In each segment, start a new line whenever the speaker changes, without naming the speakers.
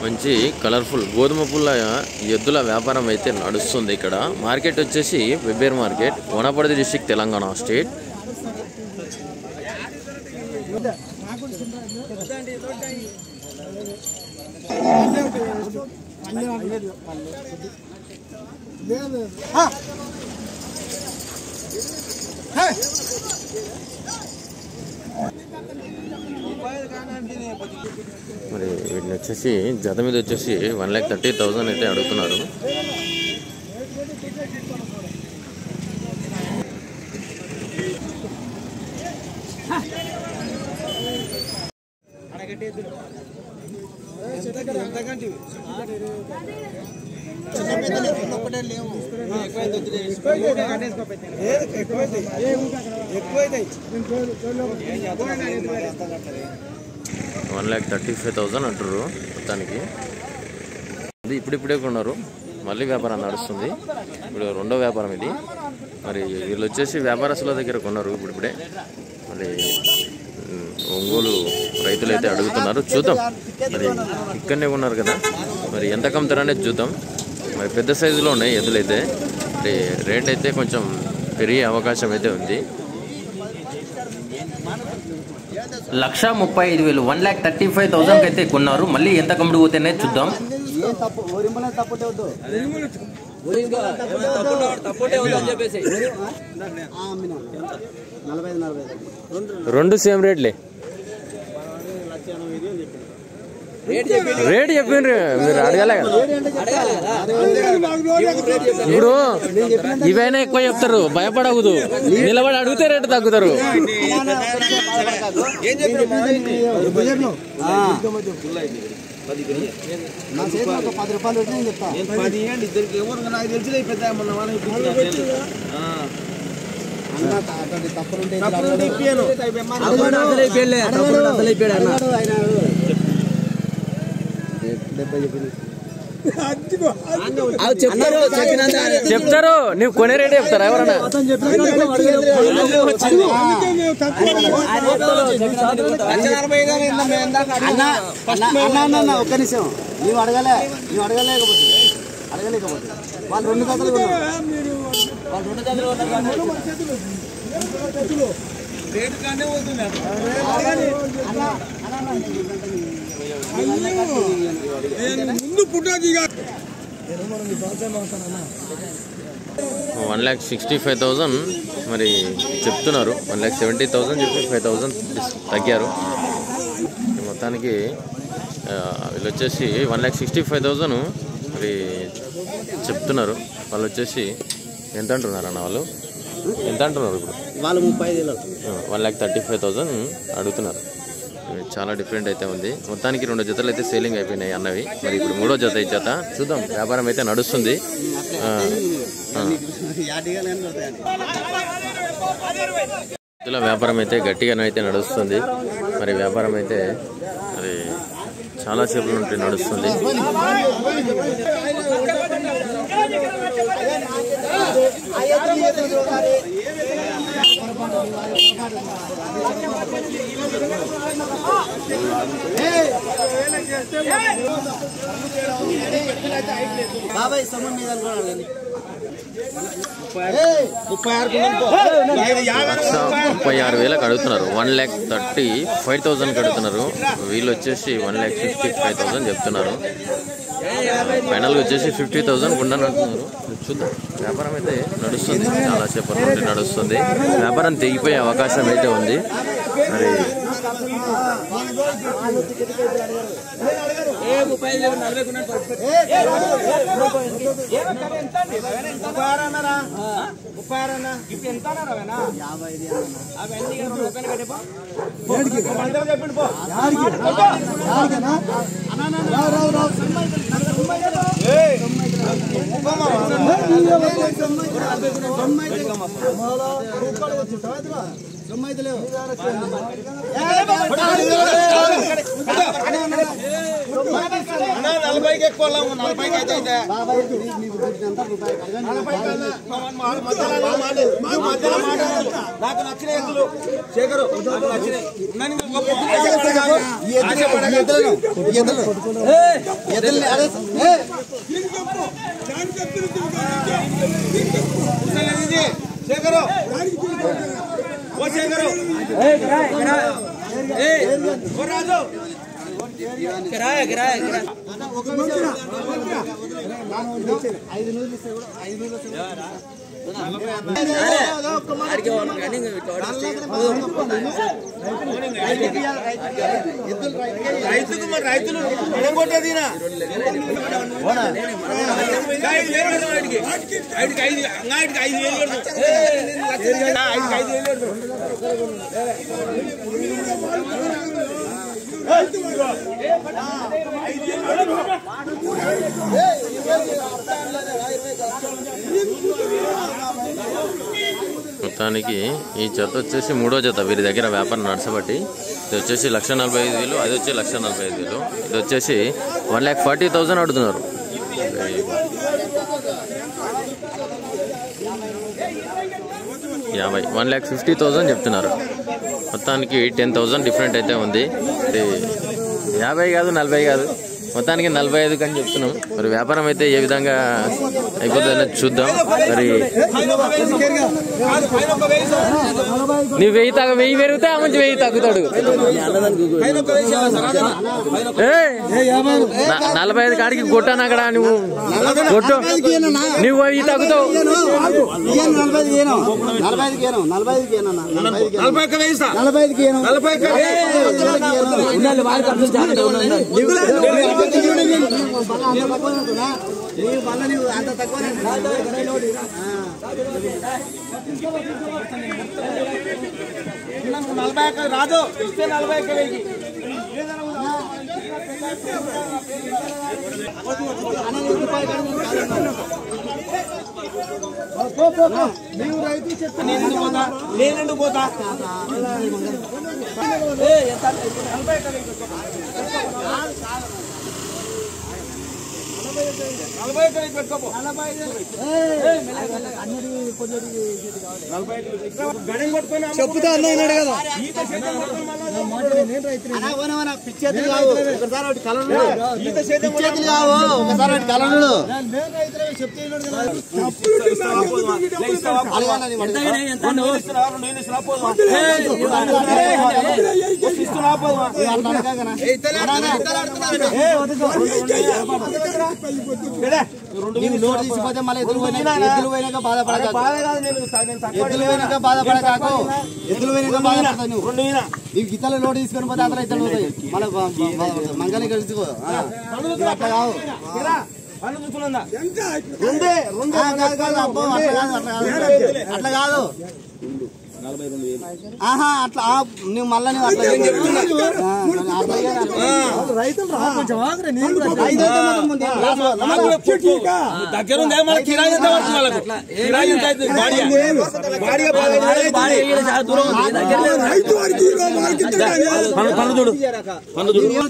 మంచి కలర్ఫుల్ గోధుమ పుల్ల ఎద్దుల వ్యాపారం అయితే నడుస్తుంది ఇక్కడ. మార్కెట్ వచ్చేసి వెబ్బేర్ market, Wanaparthy district, Telangana state. మరి వీటిని వచ్చేసి జత మీద వచ్చేసి 1,30,000 అయితే అడుగుతున్నారు. $1,35,000 అంటారు మొత్తానికి. అది ఇప్పుడిప్పుడే కొన్నారు, మళ్ళీ వ్యాపారం నడుస్తుంది. ఇప్పుడు రెండో వ్యాపారం ఇది. మరి వీళ్ళు వచ్చేసి వ్యాపారస్తుల దగ్గర కొన్నారు ఇప్పుడిప్పుడే. మరి ఒంగోలు రైతులు అయితే అడుగుతున్నారు, చూద్దాం. మరి ఇక్కడనే ఉన్నారు కదా, మరి ఎంత కమ్ముతారనేది చూద్దాం. మరి పెద్ద సైజులో ఉన్నాయి ఎద్దులైతే. మరి రేట్ అయితే కొంచెం పెరిగే అవకాశం అయితే ఉంది.
1,35,000 1,35,000 అయితే కొన్నారు. మళ్ళీ ఎంత కమ్ముడు పోతేనే చూద్దాం.
రెండు సేమ్ రేట్లే. రేట్ చెప్పిండ్రు మీరు, అడగలే కదా. ఇప్పుడు ఇవైనా ఎక్కువ చెప్తారు, భయపడకూడదు. నిలబడి అడిగితే రేటు తగ్గుతారు. చెప్తారు, నువ్వు కొనే రేటు చెప్తారా ఎవరన్నా?
ఒక్క నిమిషం, నువ్వు అడగలేకపోతే వాళ్ళు రెండు కథలు ముందు పుట్టిగా
1,65,000 మరి చెప్తున్నారు. 1,70,000 చెప్పి 5,000 తగ్గారు. మొత్తానికి వీళ్ళు వచ్చేసి 1,65,000 మరి చెప్తున్నారు. వాళ్ళు వచ్చేసి ఎంత అంటున్నారు అన్న? వాళ్ళు ఎంత అంటున్నారు ఇప్పుడు?
వాళ్ళు 35,000
1,35,000 అడుగుతున్నారు. చాలా డిఫరెంట్ అయితే ఉంది. మొత్తానికి 2 జతలు అయితే సేలింగ్ అయిపోయినాయి అన్నవి. మరి ఇప్పుడు 3వ జత ఈ జత చూద్దాం. వ్యాపారం అయితే నడుస్తుంది. జతల వ్యాపారం అయితే గట్టిగానే అయితే నడుస్తుంది. మరి వ్యాపారం అయితే మరి చాలా సేపటి నుండి నడుస్తుంది.
బాబాయ్ సమన్ మీద
36,000 అడుగుతున్నారు. 1,35,000 అడుగుతున్నారు. వీళ్ళు వచ్చేసి 1,55,000 చెప్తున్నారు. ఫైనల్గా వచ్చేసి 50,000 ఉండని అంటున్నారు. చూద్దాం. వ్యాపారం అయితే నడుస్తుంది, చాలా సేపటి నుండి నడుస్తుంది. వ్యాపారం తెగిపోయే అవకాశం అయితే ఉంది. మరి
40కి ఎక్కువ 40కి అయితే నాకు నచ్చిన ఎద్దులు శేఖరు శేఖరు ఓ శేఖరు రాజు కిరాయా కిరాయా కిరాయా 5 నూలు ఇస్తే కూడా 5 నూలు రైతులు కొట్టేదినా
మొత్తానికి ఈ జత వచ్చేసి 3వ జత వీరి దగ్గర వ్యాపారం నడచబట్టి ఇది వచ్చేసి 1,45,000, అది వచ్చి 1,45,000, ఇది వచ్చేసి 1,40,000 అడుగుతున్నారు. 1,50,000 చెప్తున్నారు. మొత్తానికి 10,000 డిఫరెంట్ అయితే ఉంది. ఇది 50 కాదు 40 కాదు, మొత్తానికి 45 అని చెప్తున్నాం. మరి వ్యాపారం అయితే ఏ విధంగా అయిపోతుందో చూద్దాం. మరి నువ్వు 1000 పెరిగితే ఆ మంచి 1000 తగ్గుతాడు. 45 కాడికి కొట్టాను అక్కడ, నువ్వు కొట్టు, నువ్వు 1000 తగ్గుతావు.
అంత తక్కువ రాదు ఇస్తే 40 నేనండు పోతా చెప్పుతా అన్నాడు కదా పిచ్చేతులు కావు ఒకసారి ఒకటి కలనుడు, పిచ్చేతులు కావు ఒకసారి ఒకటి కలనుడు. నోటు తీసిపోతే మళ్ళీ ఎద్దులు పోయినాక బాధపడక, ఎద్దులు పోయినాక బాధపడకాకు, ఎద్దులు పోయినాక బాధపడతావు నువ్వు. నీకు గీతలో లోటు తీసుకొని పోతే అతను ఇతను పోతాయి మళ్ళీ మంగళ కలుసుకో. అట్లా కావు, అట్లా కాదు. ఆహా అట్లా నువ్వు మళ్ళీ నువ్వు అట్లా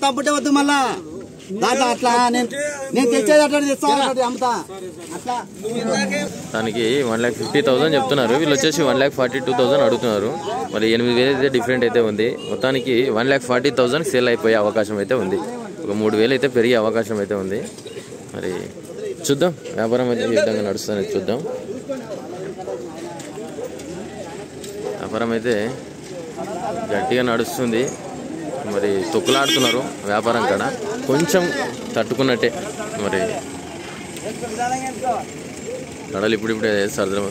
తప్పుటే వద్దు మళ్ళా దాంట్లో అట్లా నేను తెచ్చేది అట్లా తెస్తాను అమ్ముతా అట్లా.
దానికి 1,50,000 చెప్తున్నారు, వీళ్ళు వచ్చేసి 1,42,000 అడుగుతున్నారు. మరి 8,000 అయితే డిఫరెంట్ అయితే ఉంది. మొత్తానికి 1,40,000 సేల్ అయిపోయే అవకాశం అయితే ఉంది. ఒక 3,000 అయితే పెరిగే అవకాశం అయితే ఉంది. మరి చూద్దాం వ్యాపారం అయితే ఏ విధంగా నడుస్తుందని చూద్దాం. వ్యాపారం అయితే గట్టిగా నడుస్తుంది. మరి తొక్కులాడుతున్నారు వ్యాపారం కాడ, కొంచెం తట్టుకున్నట్టే. మరి కడలు ఇప్పుడిప్పుడే సరం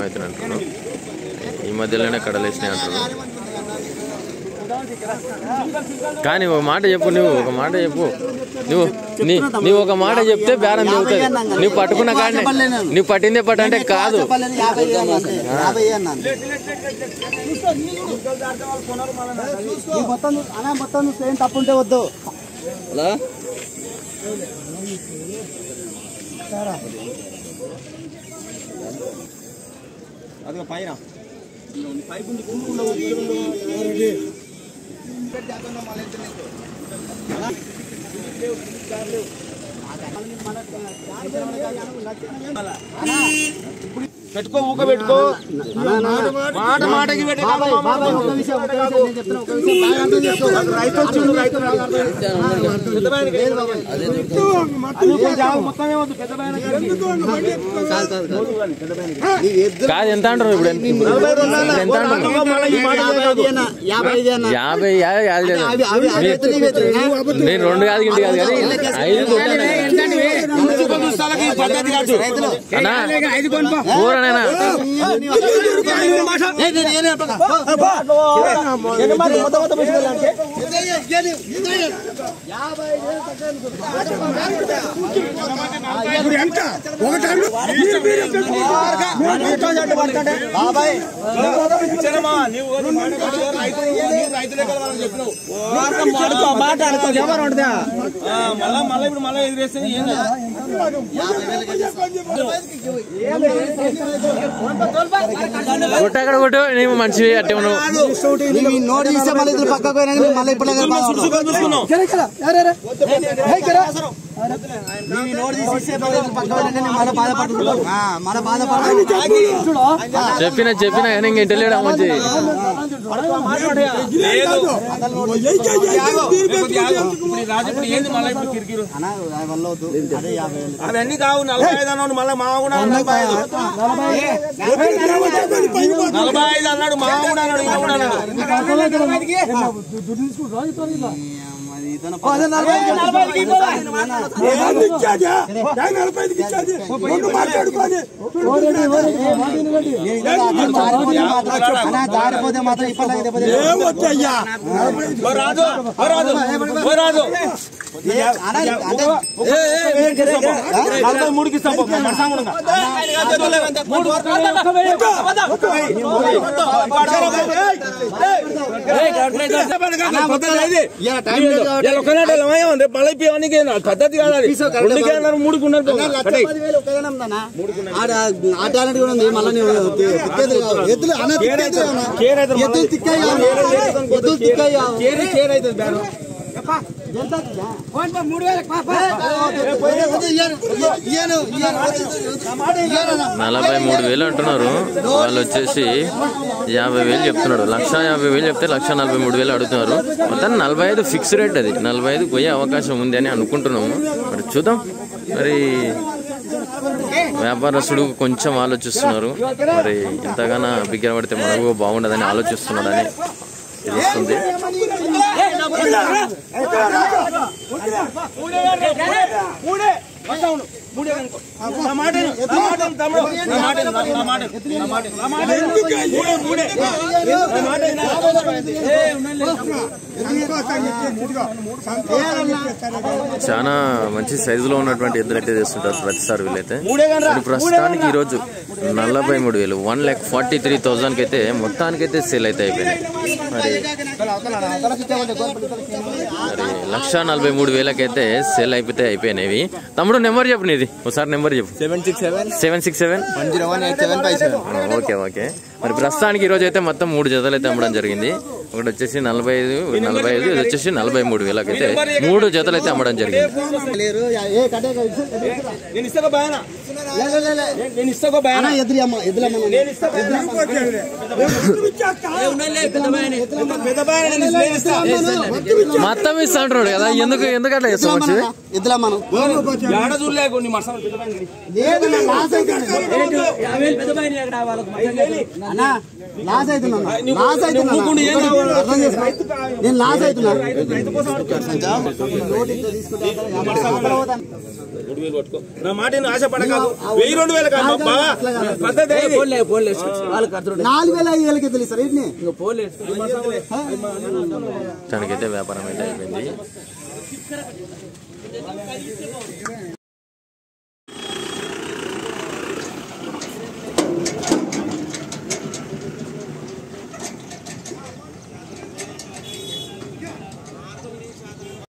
అవుతుంది అంటున్నారు. ఈ మధ్యలోనే కడలు వేసినాయి అంటున్నారు. కానీ ఒక మాట చెప్పు, నువ్వు ఒక మాట చెప్పు, నువ్వు ఒక మాట చెప్తే బేరం చెబుతుంది. నువ్వు పట్టుకున్న కాడనే, నువ్వు పట్టిందే పట్టు అంటే కాదు.
మొత్తం ఏం తప్పుంటే వద్దు. అది పైన పైపు
పెట్టుకో ఊక పెట్టుకో మాట మాటకి
కాదు ఎంత అంటారు ఇప్పుడు? ఎంత యాభై నేను 2 కాదు ఇంటి కాదు కానీ 5 అన్నా కూరనేనా
మళ్ళీ ఇప్పుడు మళ్ళీ ఎదురేస్తే
కొట్టక్కడ కొట్టు నీవు మంచి అట్టే ఉన్నావు.
నోట్ తీస్తే మళ్ళీ ఇద్దరు పక్కకు పోయినా మళ్ళీ ఇప్పుడు
చెప్పినా కానీ ఇంక ఇంటలేడా మంచి
అవన్నీ కావు 45 అన్నాడు మళ్ళీ మా కూడా 45 అన్నాడు మా కూడా అన్నాడు
జారిపోతే మాత్రం
రాజు రాజు 43కి ఇస్తాం పద్ధతి కాదు. 3కి ఉన్నారు
$43,000 అంటున్నారు. వాళ్ళు వచ్చేసి 50,000 చెప్తున్నాడు. 1,50,000 చెప్తే 1,43,000 అడుగుతున్నారు. మొత్తం 45 ఫిక్స్ రేట్. అది 45 పోయే అవకాశం ఉంది అని అనుకుంటున్నాము. మరి చూద్దాం. మరి వ్యాపారస్తుడు కొంచెం ఆలోచిస్తున్నారు. మరి ఎంతగానో బిగ్గర పడితే మనకు బాగుండదని ఆలోచిస్తున్నాడని తెలుస్తుంది. చాలా మంచి సైజులో ఉన్నటువంటి ఎద్దులైతే చేస్తుంటారు ప్రతిసారి వీళ్ళైతే. ప్రస్తుతానికి ఈరోజు 43,000 1,43,000 అయితే మొత్తానికైతే సేల్ అయితే అయిపోయినాయి. మరి 1,43,000 అయితే సేల్ అయిపోతే అయిపోయినాయి. తమ్ముడు నెంబర్ చెప్పు నీది ఒకసారి. నెంబర్ చెప్పు. 767 ఓకే ఓకే. మరి ప్రస్తుతానికి ఈరోజు అయితే మొత్తం 3 జతలు అయితే అమ్మడం జరిగింది. ఒకటి వచ్చేసి 45 ఇది వచ్చేసి 43,000 అయితే 3 జతలు అయితే అమ్మడం జరిగింది. మొత్తం ఇస్తా అంటున్నాడు కదా. ఎందుకు అట్లా చేస్తాం?
నేను లాస్ అవుతున్నా.
నా మాట ఆశపడక 1,000-2,000 కాదు.
4,000-5,000 తెలుసు సార్.
తనకైతే వ్యాపారం అయితే అయిపోయింది.